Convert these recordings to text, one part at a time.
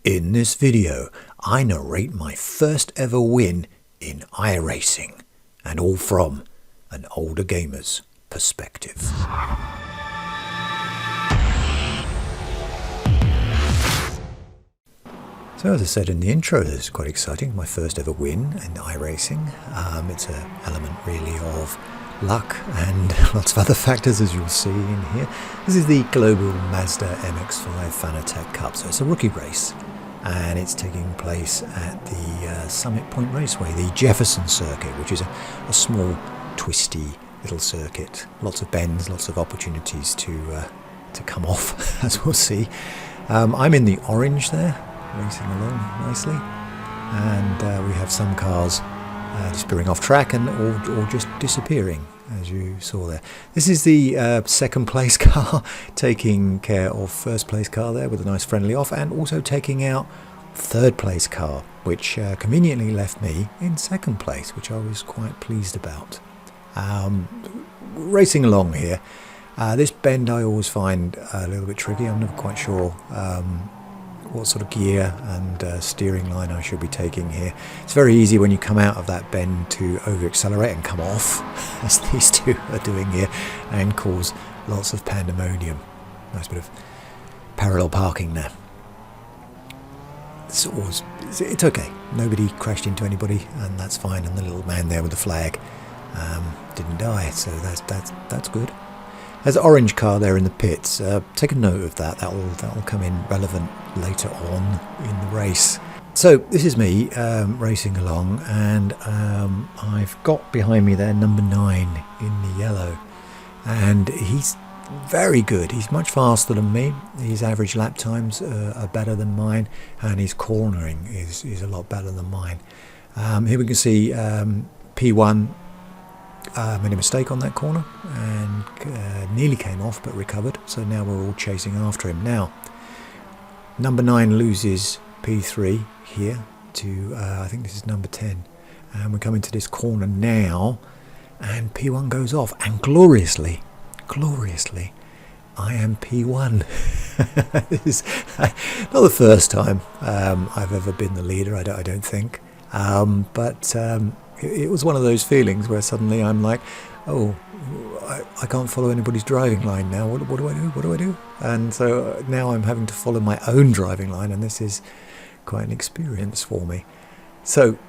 In this video, I narrate my first ever win in iRacing, and all from an older gamer's perspective. So as I said in the intro, this is quite exciting, my first ever win in iRacing. It's an element really of luck and lots of other factors, as you'll see in here. This is the global Mazda MX-5 Fanatec Cup, so it's a rookie race. And it's taking place at the Summit Point Raceway, the Jefferson Circuit, which is a small, twisty little circuit. Lots of bends, lots of opportunities to come off, as we'll see. I'm in the orange there, racing along nicely, and we have some cars disappearing off track and or just disappearing, as you saw there. This is the second place car taking care of first place car there with a nice friendly off, and also taking out third place car, which conveniently left me in second place, which I was quite pleased about. Racing along here, this bend I always find a little bit tricky. I'm never quite sure what sort of gear and steering line I should be taking here. It's very easy when you come out of that bend to over accelerate and come off, as these two are doing here, and cause lots of pandemonium. Nice bit of parallel parking there. It's okay, nobody crashed into anybody, and that's fine, and the little man there with the flag didn't die, so that's good. There's an orange car there in the pits. Take a note of that. That'll come in relevant later on in the race. So this is me racing along, and I've got behind me there number 9 in the yellow, and he's very good. He's much faster than me. His average lap times are better than mine, and his cornering is a lot better than mine. Here we can see P1 made a mistake on that corner and nearly came off but recovered, so now we're all chasing after him. Now number 9 loses P3 here to I think this is number 10, and we're coming to this corner now, and P1 goes off, and gloriously I am P1. This is not the first time I've ever been the leader, I don't think, but it was one of those feelings where suddenly I'm like, oh, I can't follow anybody's driving line now. What do I do? What do I do? And so now I'm having to follow my own driving line, and this is quite an experience for me. So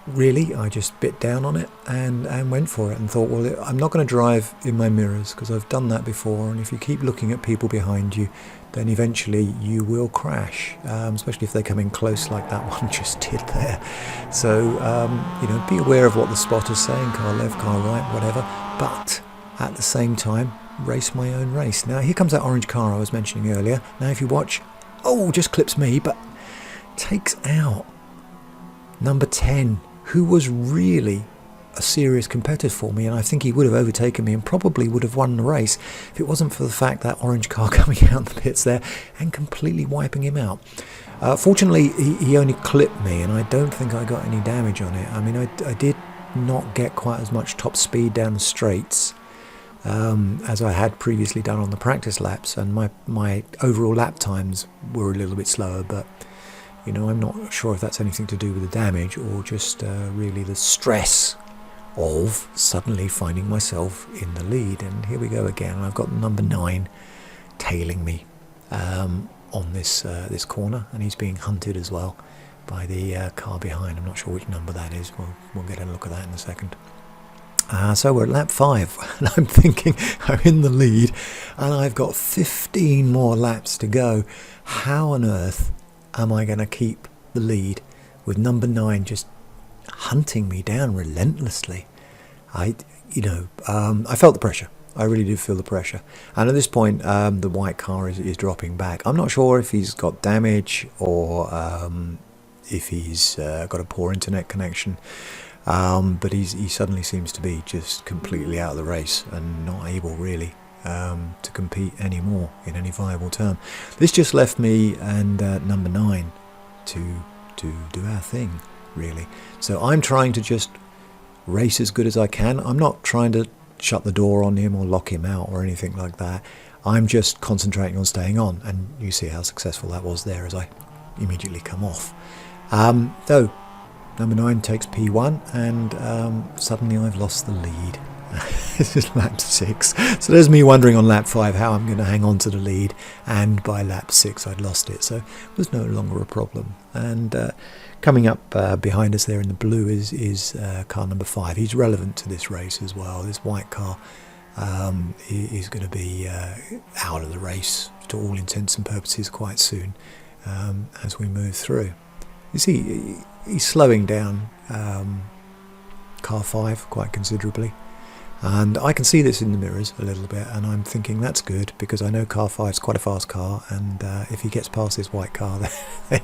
really, I just bit down on it and went for it, and thought, well, I'm not going to drive in my mirrors, because I've done that before, and if you keep looking at people behind you, then eventually you will crash, especially if they come in close like that one just did there. So, be aware of what the spotter's saying, car left, car right, whatever, but at the same time, race my own race. Now, here comes that orange car I was mentioning earlier. Now, if you watch, just clips me, but takes out number 10, who was really a serious competitor for me, and I think he would have overtaken me and probably would have won the race if it wasn't for the fact that orange car coming out the pits there and completely wiping him out. Fortunately, he only clipped me, and I don't think I got any damage on it. I mean, I did not get quite as much top speed down the straights as I had previously done on the practice laps, and my overall lap times were a little bit slower, but I'm not sure if that's anything to do with the damage or just really the stress of suddenly finding myself in the lead. And here we go again. I've got number 9 tailing me on this corner, and he's being hunted as well by the car behind. I'm not sure which number that is. We'll get a look at that in a second. So we're at lap 5, and I'm thinking I'm in the lead, and I've got 15 more laps to go. How on earth am I going to keep the lead with number 9 just hunting me down relentlessly? I felt the pressure. I really do feel the pressure. And at this point, the white car is dropping back. I'm not sure if he's got damage or if he's got a poor internet connection. But he suddenly seems to be just completely out of the race and not able really to compete anymore in any viable term. This just left me and number 9 to do our thing, really. So I'm trying to just race as good as I can. I'm not trying to shut the door on him or lock him out or anything like that. I'm just concentrating on staying on, and you see how successful that was there as I immediately come off. Though number 9 takes P1, and suddenly I've lost the lead. This is lap 6. So there's me wondering on lap 5 how I'm going to hang on to the lead, and by lap 6 I'd lost it, so it was no longer a problem. And coming up behind us there in the blue is car number 5. He's relevant to this race as well. This white car is going to be out of the race to all intents and purposes quite soon as we move through. You see, he's slowing down car 5 quite considerably. And I can see this in the mirrors a little bit, and I'm thinking that's good, because I know car 5 is quite a fast car, and if he gets past this white car, then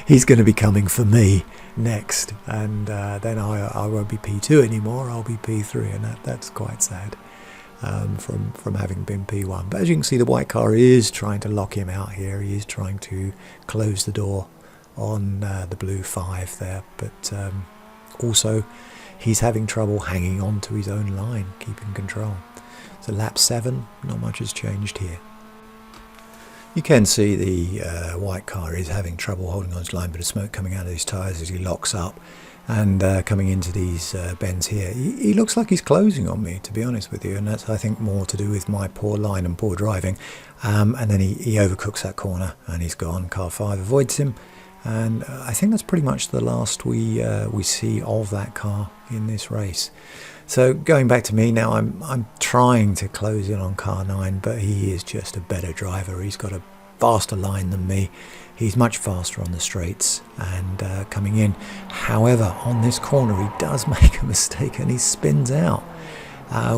he's going to be coming for me next, and then I won't be P2 anymore, I'll be P3, and that's quite sad from having been P1. But as you can see, the white car is trying to lock him out here. He is trying to close the door on the blue 5 there, but also he's having trouble hanging on to his own line, keeping control. So lap 7, not much has changed here. You can see the white car is having trouble holding on his line, but of smoke coming out of his tyres as he locks up and coming into these bends here. He looks like he's closing on me, to be honest with you, and that's, I think, more to do with my poor line and poor driving. And then he overcooks that corner and he's gone. Car 5 avoids him. And I think that's pretty much the last we see of that car in this race. So going back to me now, I'm trying to close in on car 9, but he is just a better driver. He's got a faster line than me. He's much faster on the straights and coming in. However, on this corner he does make a mistake and he spins out,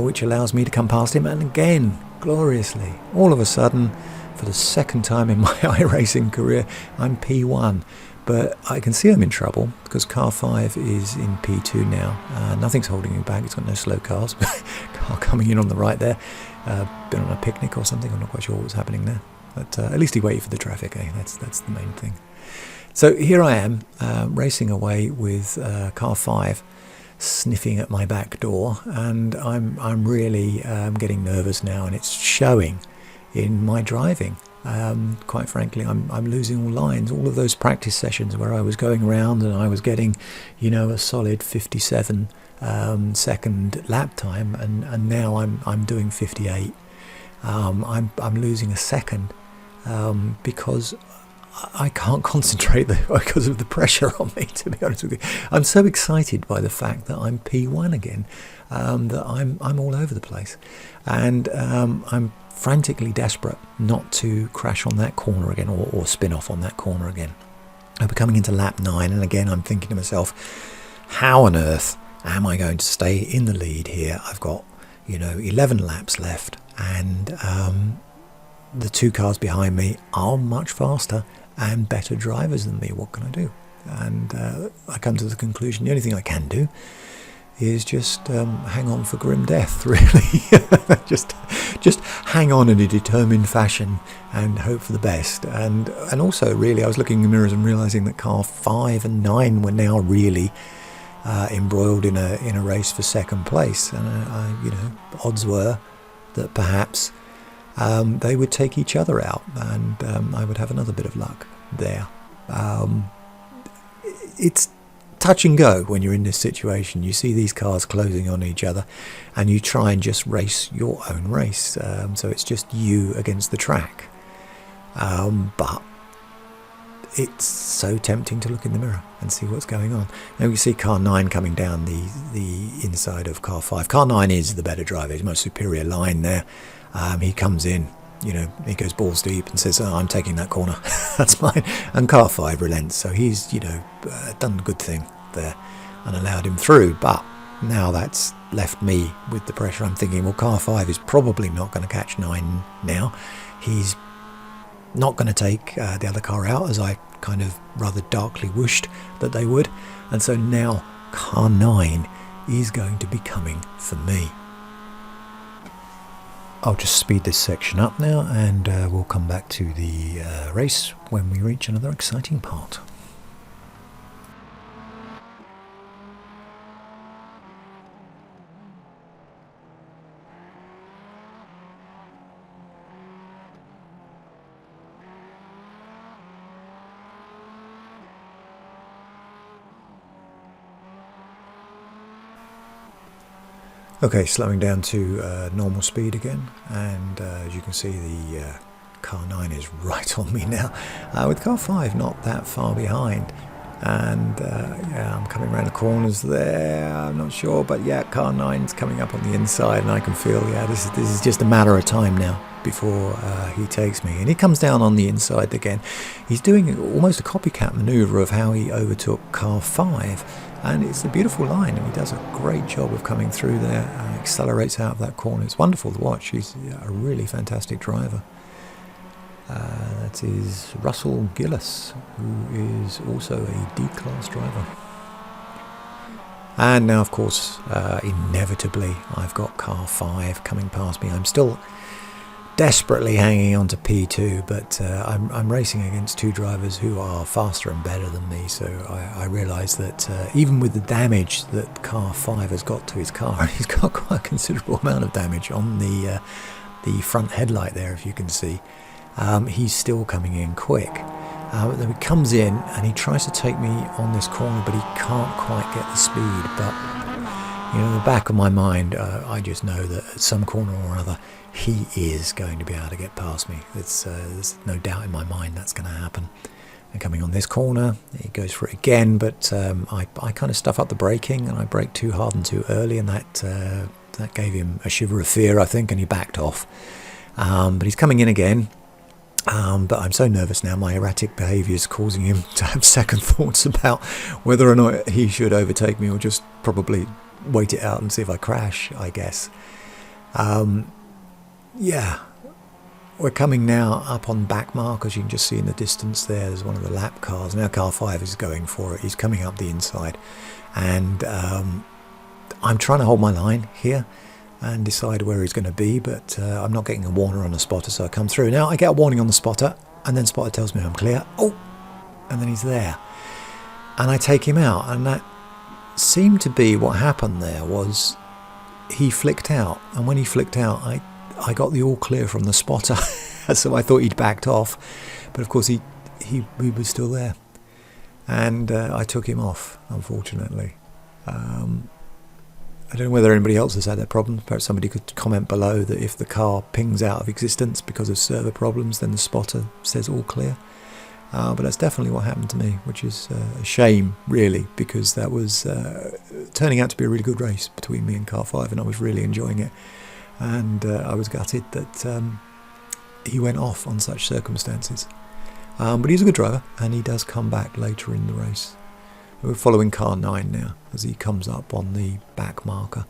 which allows me to come past him, and again, gloriously, all of a sudden, for the second time in my iRacing career, I'm P1. But I can see I'm in trouble because car 5 is in P2 now. Nothing's holding him back. It's got no slow cars. Car coming in on the right there. Been on a picnic or something. I'm not quite sure what was happening there. But at least he waited for the traffic. That's the main thing. So here I am racing away with car 5 sniffing at my back door, and I'm really getting nervous now, and it's showing in my driving. Quite frankly, I'm losing all lines. All of those practice sessions where I was going around and I was getting, a solid 57 second lap time, and now I'm doing 58. I'm losing a second because I can't concentrate because of the pressure on me, to be honest with you. I'm so excited by the fact that I'm P1 again, that I'm all over the place, and I'm frantically desperate not to crash on that corner again, or spin off on that corner again. We're coming into lap 9, and again I'm thinking to myself, how on earth am I going to stay in the lead here? I've got 11 laps left, and the two cars behind me are much faster and better drivers than me. What can I do? And I come to the conclusion the only thing I can do is just hang on for grim death, really. just hang on in a determined fashion and hope for the best. And also, really, I was looking in the mirrors and realising that car 5 and 9 were now really embroiled in a race for second place. And odds were that perhaps they would take each other out, and I would have another bit of luck there. It's touch and go when you're in this situation. You see these cars closing on each other, and you try and just race your own race. So it's just you against the track. But it's so tempting to look in the mirror and see what's going on. Now we see car 9 coming down the inside of car 5. Car 9 is the better driver. He's most superior line there. He comes in, he goes balls deep and says, I'm taking that corner. That's mine. And car 5 relents. So he's, done a good thing there and allowed him through. But now that's left me with the pressure. I'm thinking, well, car 5 is probably not going to catch 9 now. He's not going to take the other car out, as I kind of rather darkly wished that they would. And so now car 9 is going to be coming for me. I'll just speed this section up now, and we'll come back to the race when we reach another exciting part. Okay, slowing down to normal speed again, and as you can see, the car 9 is right on me now, with car 5 not that far behind. And yeah, I'm coming around the corners there, I'm not sure, but yeah, car 9's coming up on the inside, and I can feel, yeah, this is just a matter of time now before he takes me. And he comes down on the inside again. He's doing almost a copycat maneuver of how he overtook car 5, and it's a beautiful line, and he does a great job of coming through there, accelerates out of that corner. It's wonderful to watch. He's a really fantastic driver. That is Russell Gillis, who is also a D-class driver. And now, of course, inevitably, I've got car 5 coming past me. I'm still desperately hanging on to P2, but I'm racing against two drivers who are faster and better than me, so I realise that even with the damage that car 5 has got to his car, he's got quite a considerable amount of damage on the front headlight there, if you can see. He's still coming in quick. Then he comes in and he tries to take me on this corner, but he can't quite get the speed. But you know, in the back of my mind, I just know that at some corner or other, he is going to be able to get past me. There's no doubt in my mind that's going to happen. And coming on this corner, he goes for it again, but I kind of stuff up the braking, and I brake too hard and too early, and that gave him a shiver of fear, I think, and he backed off. But he's coming in again. But I'm so nervous now, my erratic behaviour is causing him to have second thoughts about whether or not he should overtake me, or just probably wait it out and see if I crash, I guess. Yeah, we're coming now up on back mark, as you can just see in the distance there. There's one of the lap cars. Now car 5 is going for it. He's coming up the inside. And I'm trying to hold my line here and decide where he's going to be, but I'm not getting a warner on the spotter, so I come through. Now I get a warning on the spotter, and then spotter tells me I'm clear. Oh, and then he's there. And I take him out, and that seemed to be what happened there. Was he flicked out, and when he flicked out, I got the all clear from the spotter, so I thought he'd backed off, but of course he was still there, and I took him off, unfortunately. I don't know whether anybody else has had that problem. Perhaps somebody could comment below that if the car pings out of existence because of server problems, then the spotter says all clear. But that's definitely what happened to me, which is a shame, really, because that was turning out to be a really good race between me and car 5, and I was really enjoying it. And I was gutted that he went off on such circumstances. But he's a good driver, and he does come back later in the race. We're following car 9 now as he comes up on the back marker.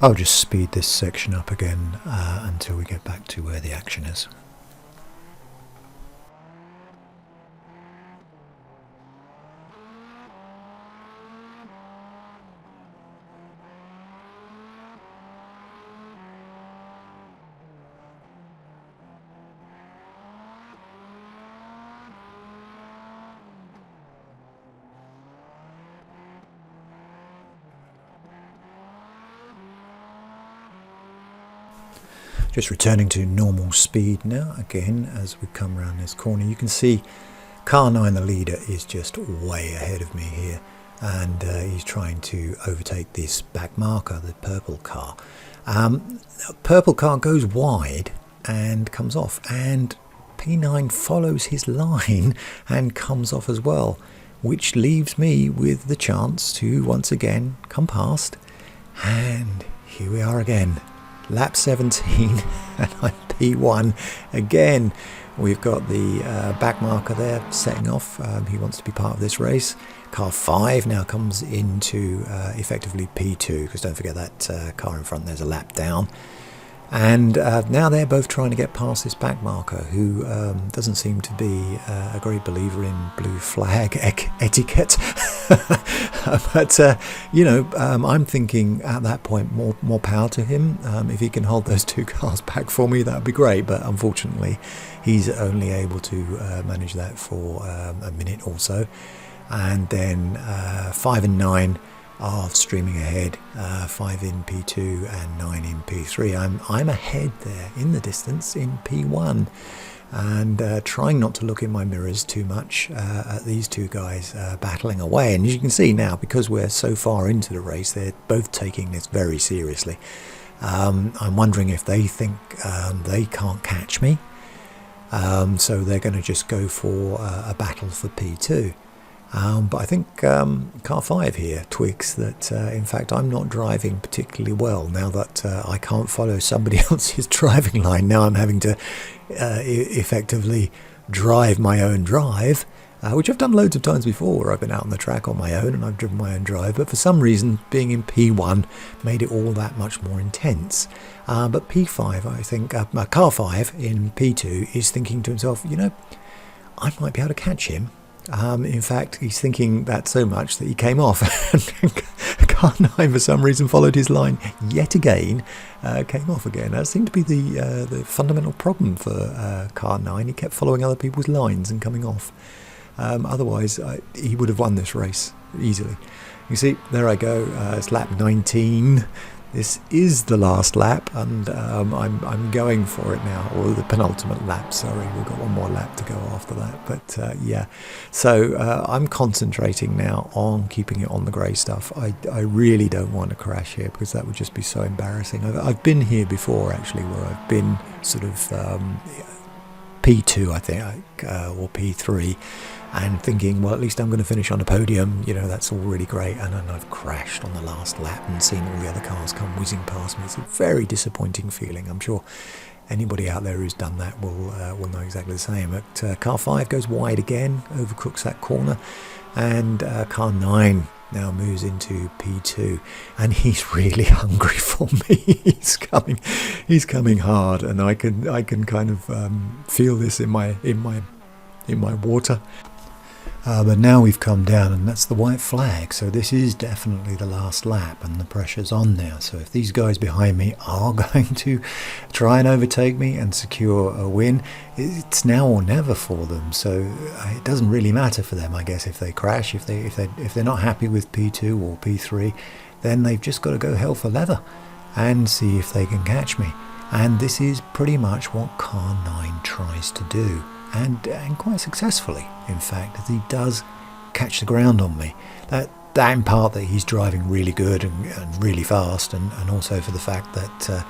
I'll just speed this section up again until we get back to where the action is. Just returning to normal speed now, again, as we come around this corner. You can see car 9, the leader, is just way ahead of me here. And he's trying to overtake this back marker, the purple car. Purple car goes wide and comes off. And P9 follows his line and comes off as well, which leaves me with the chance to once again come past. And here we are again. Lap 17, and I'm P1 again. We've got the back marker there setting off. He wants to be part of this race. Car 5 now comes into effectively P2, because don't forget that car in front there's a lap down. And now they're both trying to get past this back marker, who doesn't seem to be a great believer in blue flag etiquette. But, you know, I'm thinking at that point more power to him. If he can hold those two cars back for me, that would be great. But unfortunately, he's only able to manage that for a minute or so. And then 5 and 9 are streaming ahead, 5 in P2 and 9 in P3. I'm ahead there in the distance in P1. and trying not to look in my mirrors too much at these two guys battling away. And as you can see now, because we're so far into the race, they're both taking this very seriously. I'm wondering if they think they can't catch me, so they're going to just go for a battle for P2. But I think car 5 here twigs that in fact I'm not driving particularly well now that I can't follow somebody else's driving line. Now I'm having to effectively drive my own drive, which I've done loads of times before, where I've been out on the track on my own and I've driven my own drive, but for some reason being in P1 made it all that much more intense. But P5, I think, car 5 in P2 is thinking to himself, you know, I might be able to catch him. In fact, he's thinking that so much that he came off. Car 9 for some reason followed his line yet again, came off again. That seemed to be the fundamental problem for Car 9. He kept following other people's lines and coming off. Otherwise, he would have won this race easily. You see, there I go. It's lap 19. This is the last lap, and I'm going for it now, or the penultimate lap, sorry. We've got one more lap to go after that, but yeah. So I'm concentrating now on keeping it on the grey stuff. I really don't want to crash here, because that would just be so embarrassing. I've been here before, actually, where I've been sort of P2, I think, or P3, and thinking, well, at least I'm going to finish on a podium, you know, that's all really great. And then I've crashed on the last lap and seen all the other cars come whizzing past me. It's a very disappointing feeling. I'm sure anybody out there who's done that will know exactly the same. But car 5 goes wide again, overcooks that corner, and car 9 now moves into P2, and he's really hungry for me. he's coming hard, and I can kind of feel this in my water. But now we've come down, and that's the white flag, so this is definitely the last lap, and the pressure's on now. So if these guys behind me are going to try and overtake me and secure a win, it's now or never for them. So it doesn't really matter for them, I guess, if they crash. If they're not happy with P2 or P3, then they've just got to go hell for leather and see if they can catch me. And this is pretty much what car 9 tries to do. And quite successfully, in fact, as he does catch the ground on me. That in part that he's driving really good and really fast, and also for the fact that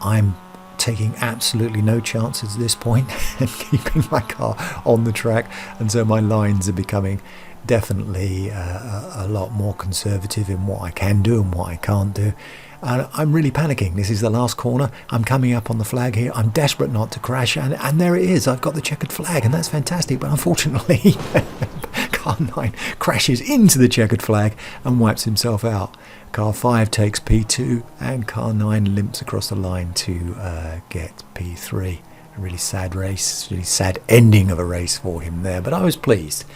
I'm taking absolutely no chances at this point and keeping my car on the track, and so my lines are becoming definitely a lot more conservative in what I can do and what I can't do. And I'm really panicking. This is the last corner. I'm coming up on the flag here. I'm desperate not to crash, and there it is. I've got the checkered flag, and that's fantastic. But unfortunately, car 9 crashes into the checkered flag and wipes himself out. Car 5 takes P2, and car 9 limps across the line to get P3. A really sad race, really sad ending of a race for him there. But I was pleased.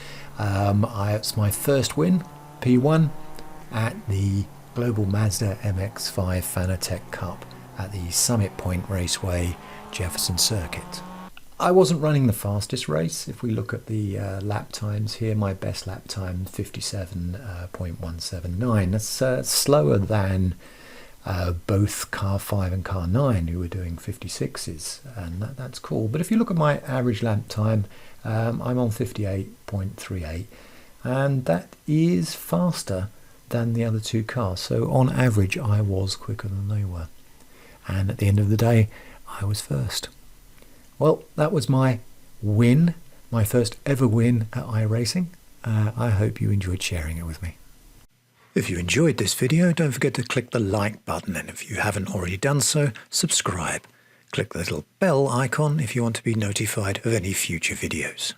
It's my first win, P1, at the Global Mazda MX-5 Fanatec Cup at the Summit Point Raceway, Jefferson Circuit. I wasn't running the fastest race. If we look at the lap times here, my best lap time 57.179. That's slower than both car 5 and car 9, who were doing 56s, and that's cool. But if you look at my average lap time, I'm on 58.38, and that is faster than the other two cars. So on average, I was quicker than they were. And at the end of the day, I was first. Well, that was my win, my first ever win at iRacing. I hope you enjoyed sharing it with me. If you enjoyed this video, don't forget to click the like button, and if you haven't already done so, subscribe. Click the little bell icon if you want to be notified of any future videos.